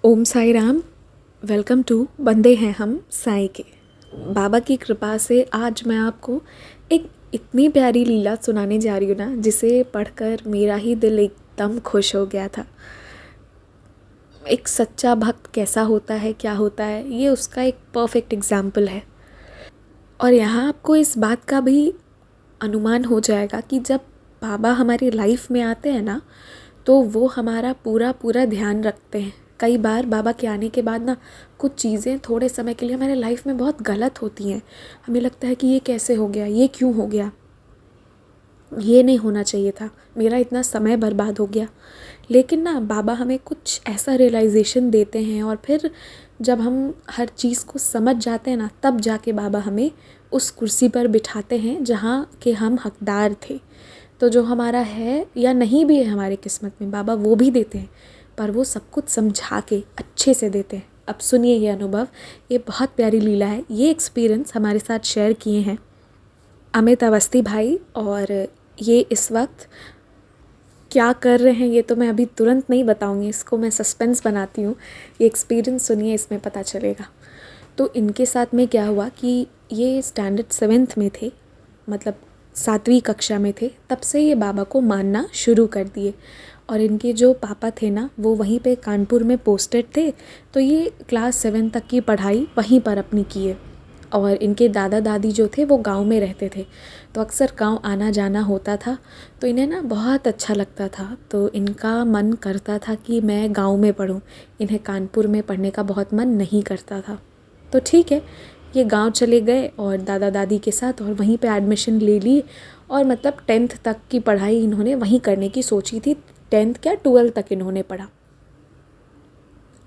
Om Sai Ram. Welcome to बंदे हैं हम साई के। बाबा की कृपा से आज मैं आपको एक इतनी प्यारी लीला सुनाने जा रही हूँ ना, जिसे पढ़कर मेरा ही दिल एकदम खुश हो गया था। एक सच्चा भक्त कैसा होता है, क्या होता है, ये उसका एक परफेक्ट एग्जाम्पल है। और यहाँ आपको इस बात का भी अनुमान हो जाएगा कि जब बाबा हमारी लाइफ में आते हैं ना, तो वो हमारा पूरा पूरा ध्यान रखते हैं। कई बार बाबा के आने के बाद ना कुछ चीज़ें थोड़े समय के लिए हमारे लाइफ में बहुत गलत होती हैं। हमें लगता है कि ये कैसे हो गया, ये क्यों हो गया, ये नहीं होना चाहिए था, मेरा इतना समय बर्बाद हो गया। लेकिन ना बाबा हमें कुछ ऐसा रियलाइजेशन देते हैं, और फिर जब हम हर चीज़ को समझ जाते हैं ना, तब जाके बाबा हमें उस कुर्सी पर बिठाते हैं जहाँ के हम हकदार थे। तो जो हमारा है या नहीं भी है हमारे किस्मत में, बाबा वो भी देते हैं, पर वो सब कुछ समझा के अच्छे से देते हैं। अब सुनिए ये अनुभव, ये बहुत प्यारी लीला है। ये एक्सपीरियंस हमारे साथ शेयर किए हैं अमित अवस्थी भाई, और ये इस वक्त क्या कर रहे हैं ये तो मैं अभी तुरंत नहीं बताऊंगी, इसको मैं सस्पेंस बनाती हूँ। ये एक्सपीरियंस सुनिए, इसमें पता चलेगा। तो इनके साथ में क्या हुआ कि ये स्टैंडर्ड 7th में थे, मतलब 7वीं कक्षा में थे। तब से ये बाबा को मानना शुरू कर दिए। और इनके जो पापा थे ना, वो वहीं पे कानपुर में पोस्टेड थे, तो ये क्लास 7 तक की पढ़ाई वहीं पर अपनी किए। और इनके दादा दादी जो थे वो गांव में रहते थे, तो अक्सर गांव आना जाना होता था। तो इन्हें ना बहुत अच्छा लगता था, तो इनका मन करता था कि मैं गांव में पढूं। इन्हें कानपुर में पढ़ने का बहुत मन नहीं करता था। तो ठीक है, ये गांव चले गए और दादा दादी के साथ, और वहीं पे एडमिशन ले ली। और मतलब 10th तक की पढ़ाई इन्होंने वहीं करने की सोची थी। 10th क्या 12th तक इन्होंने पढ़ा।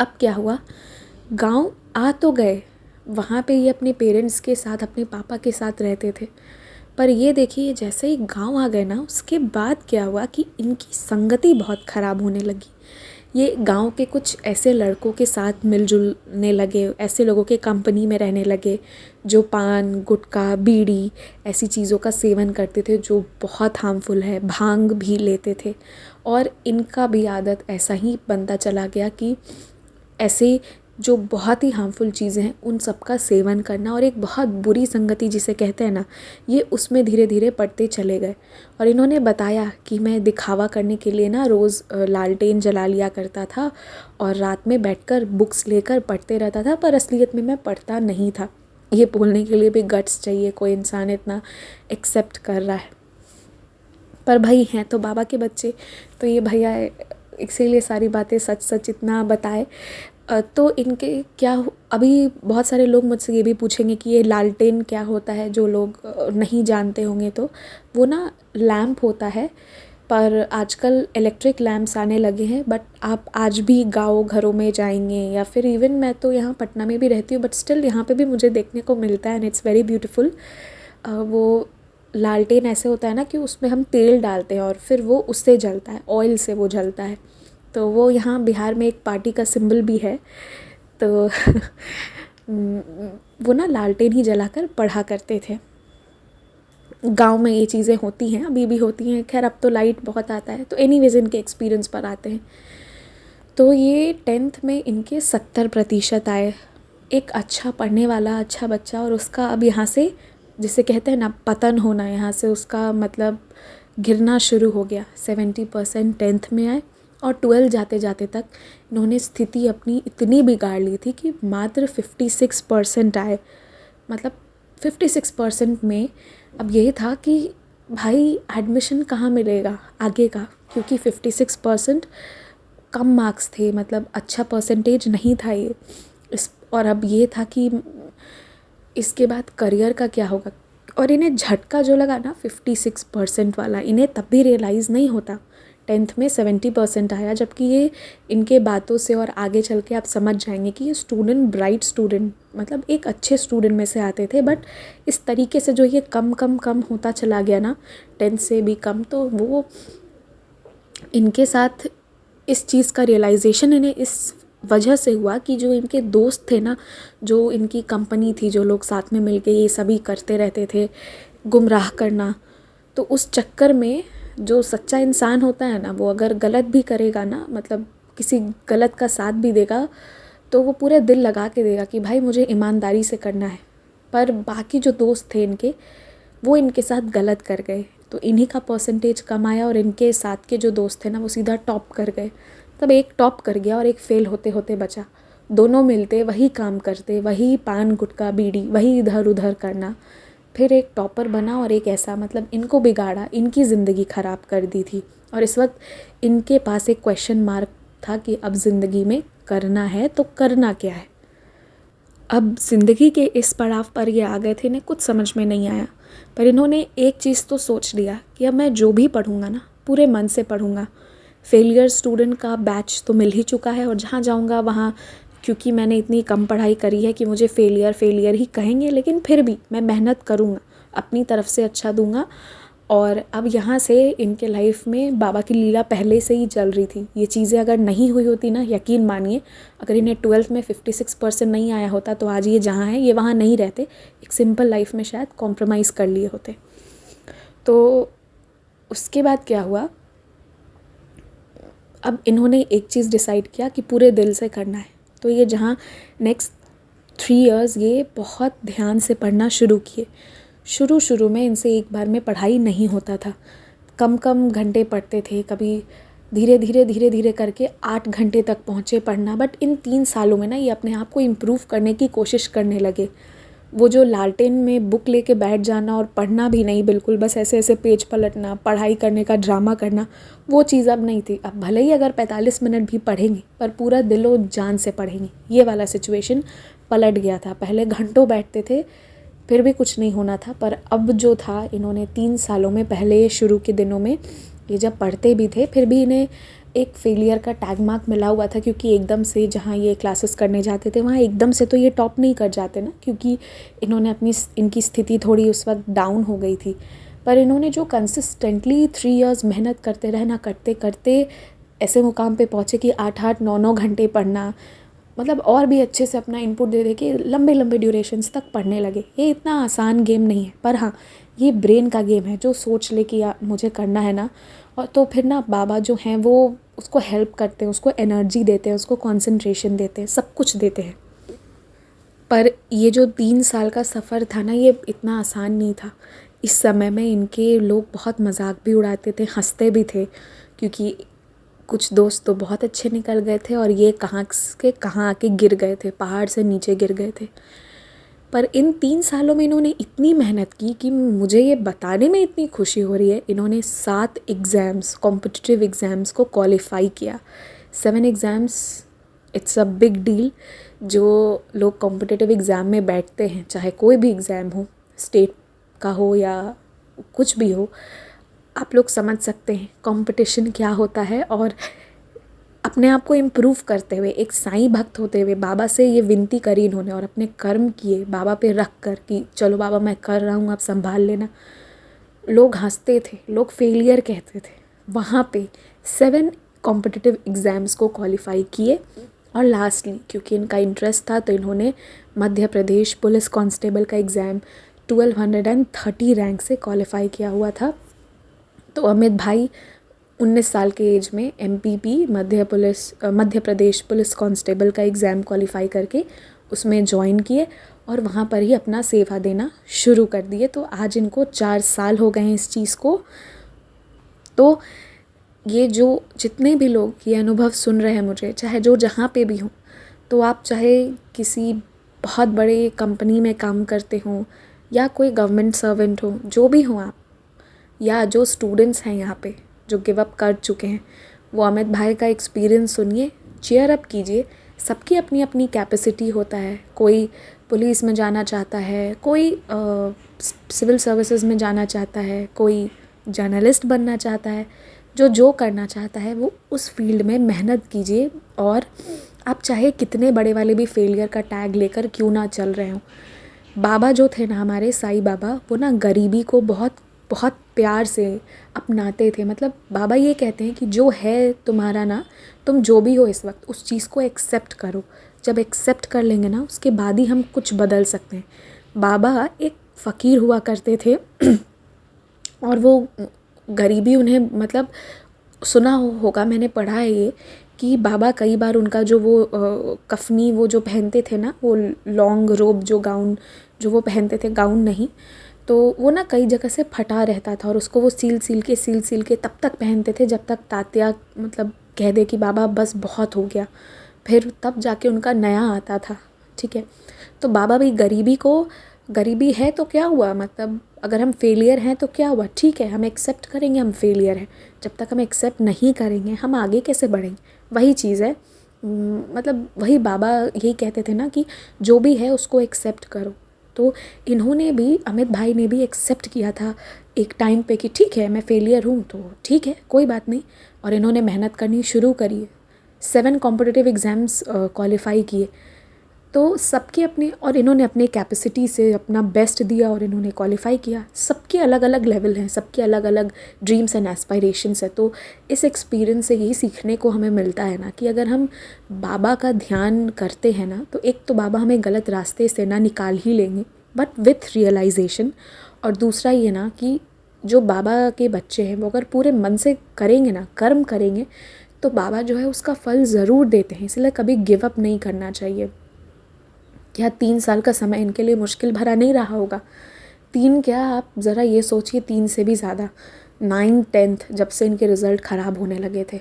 अब क्या हुआ, गांव आ तो गए, वहाँ पे ये अपने पेरेंट्स के साथ, अपने पापा के साथ रहते थे। पर ये देखिए, जैसे ही गांव आ गए ना, उसके बाद क्या हुआ कि इनकी संगति बहुत ख़राब होने लगी। ये गांव के कुछ ऐसे लड़कों के साथ मिलजुलने लगे, ऐसे लोगों के कंपनी में रहने लगे जो पान गुटखा बीड़ी ऐसी चीज़ों का सेवन करते थे, जो बहुत हार्मफुल है। भांग भी लेते थे, और इनका भी आदत ऐसा ही बनता चला गया कि ऐसे जो बहुत ही हार्मफुल चीज़ें हैं उन सब का सेवन करना, और एक बहुत बुरी संगति जिसे कहते हैं ना, ये उसमें धीरे धीरे पड़ते चले गए। और इन्होंने बताया कि मैं दिखावा करने के लिए ना रोज़ लालटेन जला लिया करता था, और रात में बैठकर बुक्स लेकर पढ़ते रहता था, पर असलियत में मैं पढ़ता नहीं था। ये बोलने के लिए भी गट्स चाहिए, कोई इंसान इतना एक्सेप्ट कर रहा है। पर भाई हैं तो बाबा के बच्चे, तो ये भैया इसीलिए सारी बातें सच सच इतना बताए। तो इनके क्या अभी बहुत सारे लोग मुझसे ये भी पूछेंगे कि ये लालटेन क्या होता है, जो लोग नहीं जानते होंगे। तो वो ना लैम्प होता है, पर आजकल इलेक्ट्रिक लैम्प्स आने लगे हैं। बट आप आज भी गाँव घरों में जाएंगे, या फिर इवन मैं तो यहाँ पटना में भी रहती हूँ, बट स्टिल यहाँ पे भी मुझे देखने को मिलता है, एंड इट्स वेरी ब्यूटीफुल। वो लालटेन ऐसे होता है ना कि उसमें हम तेल डालते हैं और फिर वो उससे जलता है, ऑयल से वो जलता है। तो वो यहाँ बिहार में एक पार्टी का सिंबल भी है। तो वो ना लालटेन ही जलाकर पढ़ा करते थे। गांव में ये चीज़ें होती हैं, अभी भी होती हैं। खैर अब तो लाइट बहुत आता है। तो एनीवेज इनके एक्सपीरियंस पर आते हैं। तो ये 10th में इनके 70% आए। एक अच्छा पढ़ने वाला अच्छा बच्चा, और उसका अब यहाँ से जिसे कहते हैं ना पतन होना, यहाँ से उसका मतलब गिरना शुरू हो गया। 70% 10th में आए, और 12 जाते जाते तक इन्होंने स्थिति अपनी इतनी बिगाड़ ली थी कि मात्र 56% आए। मतलब 56% में अब यही था कि भाई एडमिशन कहाँ मिलेगा आगे का, क्योंकि 56% कम मार्क्स थे, मतलब अच्छा परसेंटेज नहीं था ये। और अब ये था कि इसके बाद करियर का क्या होगा। और इन्हें झटका जो लगा ना 56% वाला, इन्हें तब भी रियलाइज़ नहीं होता। 10th में 70% आया, जबकि ये इनके बातों से और आगे चल के आप समझ जाएंगे कि ये स्टूडेंट ब्राइट स्टूडेंट, मतलब एक अच्छे स्टूडेंट में से आते थे। बट इस तरीके से जो ये कम कम कम होता चला गया ना, 10th से भी कम, तो वो इनके साथ इस चीज़ का रियलाइजेशन इन्हें इस वजह से हुआ कि जो इनके दोस्त थे ना, जो इनकी कंपनी थी, जो लोग साथ में मिल के ये सभी करते रहते थे, गुमराह करना। तो उस चक्कर में जो सच्चा इंसान होता है ना, वो अगर गलत भी करेगा ना, मतलब किसी गलत का साथ भी देगा तो वो पूरे दिल लगा के देगा कि भाई मुझे ईमानदारी से करना है। पर बाकी जो दोस्त थे इनके, वो इनके साथ गलत कर गए, तो इन्हीं का परसेंटेज कम आया और इनके साथ के जो दोस्त थे ना वो सीधा टॉप कर गए। तब एक टॉप कर गया और एक फ़ेल होते होते बचा। दोनों मिलते वही काम करते, वही पान गुटखा बीड़ी वही इधर उधर करना। फिर एक टॉपर बना और एक ऐसा, मतलब इनको बिगाड़ा, इनकी ज़िंदगी ख़राब कर दी थी। और इस वक्त इनके पास एक क्वेश्चन मार्क था कि अब ज़िंदगी में करना है तो करना क्या है। अब ज़िंदगी के इस पड़ाव पर ये आ गए थे, इन्हें कुछ समझ में नहीं आया। पर इन्होंने एक चीज़ तो सोच लिया कि अब मैं जो भी पढ़ूँगा ना पूरे मन से पढ़ूँगा। फेलियर स्टूडेंट का बैच तो मिल ही चुका है और जहाँ जाऊँगा वहाँ, क्योंकि मैंने इतनी कम पढ़ाई करी है कि मुझे फेलियर ही कहेंगे, लेकिन फिर भी मैं मेहनत करूँगा, अपनी तरफ से अच्छा दूँगा। और अब यहाँ से इनके लाइफ में बाबा की लीला पहले से ही चल रही थी। ये चीज़ें अगर नहीं हुई होती ना, यकीन मानिए, अगर इन्हें 12th में 56% नहीं आया होता तो आज ये जहाँ है ये वहाँ नहीं रहते, एक सिंपल लाइफ में शायद कॉम्प्रोमाइज़ कर लिए होते। तो उसके बाद क्या हुआ, अब इन्होंने एक चीज़ डिसाइड किया कि पूरे दिल से करना है। तो ये जहाँ नेक्स्ट 3 इयर्स ये बहुत ध्यान से पढ़ना शुरू किए। शुरू में इनसे एक बार में पढ़ाई नहीं होता था, कम घंटे पढ़ते थे, कभी धीरे धीरे करके 8 घंटे तक पहुँचे पढ़ना। बट इन 3 सालों में ना ये अपने आप को इम्प्रूव करने की कोशिश करने लगे। वो जो लालटेन में बुक लेके बैठ जाना और पढ़ना भी नहीं बिल्कुल, बस ऐसे ऐसे पेज पलटना, पढ़ाई करने का ड्रामा करना, वो चीज़ अब नहीं थी। अब भले ही अगर 45 मिनट भी पढ़ेंगे पर पूरा दिलो जान से पढ़ेंगे, ये वाला सिचुएशन पलट गया था। पहले घंटों बैठते थे फिर भी कुछ नहीं होना था, पर अब जो था इन्होंने 3 सालों में, पहले शुरू के दिनों में ये जब पढ़ते भी थे फिर भी इन्हें एक फेलियर का टैग मार्क मिला हुआ था, क्योंकि एकदम से जहाँ ये क्लासेस करने जाते थे वहाँ एकदम से तो ये टॉप नहीं कर जाते ना, क्योंकि इन्होंने इनकी स्थिति थोड़ी उस वक्त डाउन हो गई थी। पर इन्होंने जो कंसिस्टेंटली 3 इयर्स मेहनत करते रहना, करते करते ऐसे मुकाम पे पहुँचे कि 8-8 9-9 घंटे पढ़ना, मतलब और भी अच्छे से अपना इनपुट दे के लंबे ड्यूरेशंस तक पढ़ने लगे। ये इतना आसान गेम नहीं है, पर हाँ ये ब्रेन का गेम है। जो सोच ले कि मुझे करना है ना, और तो फिर ना बाबा जो हैं वो उसको हेल्प करते हैं, उसको एनर्जी देते हैं, उसको कंसंट्रेशन देते हैं, सब कुछ देते हैं। पर ये जो 3 साल का सफ़र था ना, ये इतना आसान नहीं था। इस समय में इनके लोग बहुत मजाक भी उड़ाते थे, हंसते भी थे, क्योंकि कुछ दोस्त तो बहुत अच्छे निकल गए थे और ये कहाँ के कहाँ आके गिर गए थे, पहाड़ से नीचे गिर गए थे। पर इन 3 सालों में इन्होंने इतनी मेहनत की कि मुझे ये बताने में इतनी खुशी हो रही है। इन्होंने 7 एग्ज़ाम्स, कॉम्पिटिटिव एग्ज़ाम्स को क्वालिफ़ाई किया। 7 exams, it's a big deal. जो लोग कॉम्पिटिटिव एग्ज़ाम में बैठते हैं, चाहे कोई भी एग्ज़ाम हो, स्टेट का हो या कुछ भी हो, आप लोग समझ सकते हैं कंपटीशन क्या होता है। और अपने आप को इम्प्रूव करते हुए, एक साईं भक्त होते हुए बाबा से ये विनती करी इन्होंने और अपने कर्म किए बाबा पे रख कर कि चलो बाबा मैं कर रहा हूँ, आप संभाल लेना। लोग हंसते थे, लोग फेलियर कहते थे। वहाँ पे 7 कॉम्पिटिटिव एग्ज़ाम्स को क्वालिफ़ाई किए और लास्टली क्योंकि इनका इंटरेस्ट था तो इन्होंने मध्य प्रदेश पुलिस कांस्टेबल का एग्ज़ाम 1230 रैंक से क्वालिफ़ाई किया हुआ था। तो अमित भाई 19 साल के एज में MPP Madhya Pradesh police constable का एग्ज़ाम क्वालिफ़ाई करके उसमें ज्वाइन किए और वहाँ पर ही अपना सेवा देना शुरू कर दिए। तो आज इनको 4 साल हो गए हैं इस चीज़ को। तो ये जो जितने भी लोग ये अनुभव सुन रहे हैं मुझे, चाहे जो जहाँ पे भी हों, तो आप चाहे किसी बहुत बड़े कंपनी में काम करते हों या कोई गवर्नमेंट सर्वेंट हो, जो भी हों आप, या जो स्टूडेंट्स हैं यहाँ पे जो गिव अप कर चुके हैं, वो अमित भाई का एक्सपीरियंस सुनिए, चीयर अप कीजिए। सबकी अपनी अपनी कैपेसिटी होता है। कोई पुलिस में जाना चाहता है, कोई सिविल सर्विसेज में जाना चाहता है, कोई जर्नलिस्ट बनना चाहता है। जो करना चाहता है वो उस फील्ड में मेहनत कीजिए। और आप चाहे कितने बड़े वाले भी फेलियर का टैग लेकर क्यों ना चल रहे हों। बाबा जो थे ना हमारे साईं बाबा, वो ना गरीबी को बहुत बहुत प्यार से अपनाते थे। मतलब बाबा ये कहते हैं कि जो है तुम्हारा ना, तुम जो भी हो इस वक्त उस चीज़ को एक्सेप्ट करो। जब एक्सेप्ट कर लेंगे ना उसके बाद ही हम कुछ बदल सकते हैं। बाबा एक फ़कीर हुआ करते थे और वो गरीबी उन्हें, मतलब सुना होगा, मैंने पढ़ा है ये कि बाबा कई बार उनका जो वो कफ़नी वो जो पहनते थे ना, वो लॉन्ग रोब जो गाउन जो वो पहनते थे, गाउन नहीं, तो वो ना कई जगह से फटा रहता था और उसको वो सील के तब तक पहनते थे जब तक तात्या मतलब कह दे कि बाबा बस बहुत हो गया, फिर तब जाके उनका नया आता था। ठीक है, तो बाबा भी गरीबी है तो क्या हुआ, मतलब अगर हम फेलियर हैं तो क्या हुआ, ठीक है हम एक्सेप्ट करेंगे हम फेलियर हैं। जब तक हम एक्सेप्ट नहीं करेंगे हम आगे कैसे बढ़ेंगे। वही चीज़ है, मतलब वही बाबा यही कहते थे ना कि जो भी है उसको एक्सेप्ट करो। तो इन्होंने भी, अमित भाई ने भी एक्सेप्ट किया था एक टाइम पे कि ठीक है मैं फेलियर हूँ तो ठीक है कोई बात नहीं, और इन्होंने मेहनत करनी शुरू करी। 7 कॉम्पिटिटिव एग्ज़ाम्स क्वालिफाई किए, तो सबके अपने, और इन्होंने अपने कैपेसिटी से अपना बेस्ट दिया और इन्होंने क्वालिफाई किया। सबके अलग अलग लेवल हैं, सबके अलग अलग ड्रीम्स एंड एस्पायरेशंस है। तो इस एक्सपीरियंस से यही सीखने को हमें मिलता है ना कि अगर हम बाबा का ध्यान करते हैं ना, तो एक तो बाबा हमें गलत रास्ते से ना निकाल ही लेंगे बट विथ रियलाइजेशन, और दूसरा ये ना कि जो बाबा के बच्चे हैं वो अगर पूरे मन से करेंगे ना, कर्म करेंगे, तो बाबा जो है उसका फल ज़रूर देते हैं। इसलिए कभी गिव अप नहीं करना चाहिए। क्या 3 साल का समय इनके लिए मुश्किल भरा नहीं रहा होगा? 3 क्या, आप ज़रा ये सोचिए, 3 से भी ज़्यादा, 9th 10th जब से इनके रिज़ल्ट ख़राब होने लगे थे,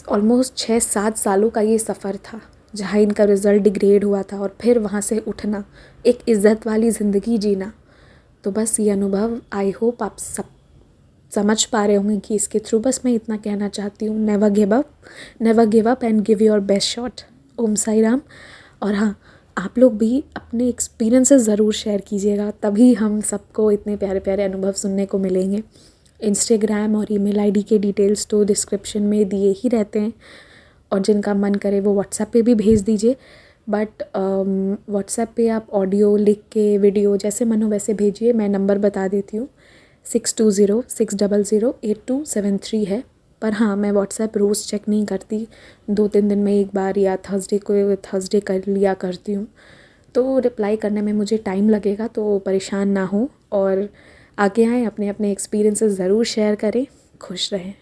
ऑलमोस्ट 6-7 सालों का ये सफ़र था जहाँ इनका रिज़ल्ट डिग्रेड हुआ था और फिर वहाँ से उठना, एक इज़्ज़त वाली ज़िंदगी जीना। तो बस ये अनुभव आई होप आप सब समझ पा रहे होंगे कि इसके थ्रू बस मैं इतना कहना चाहती हूँ, never give up and give your best shot. Om Sai Ram. और हाँ, आप लोग भी अपने एक्सपीरियंसेस ज़रूर शेयर कीजिएगा, तभी हम सबको इतने प्यारे प्यारे अनुभव सुनने को मिलेंगे। इंस्टाग्राम और ईमेल आईडी के डिटेल्स तो डिस्क्रिप्शन में दिए ही रहते हैं, और जिनका मन करे वो व्हाट्सएप पे भी भेज दीजिए। बट व्हाट्सएप पे आप ऑडियो लिख के, वीडियो जैसे मन हो वैसे भेजिए। मैं नंबर बता देती हूँ, 6206008273 है। पर हाँ, मैं व्हाट्सएप रोज़ चेक नहीं करती, 2-3 दिन में एक बार या थर्सडे कर लिया करती हूँ। तो रिप्लाई करने में मुझे टाइम लगेगा, तो परेशान ना हो और आगे आएँ, अपने अपने एक्सपीरियंसेस ज़रूर शेयर करें। खुश रहें।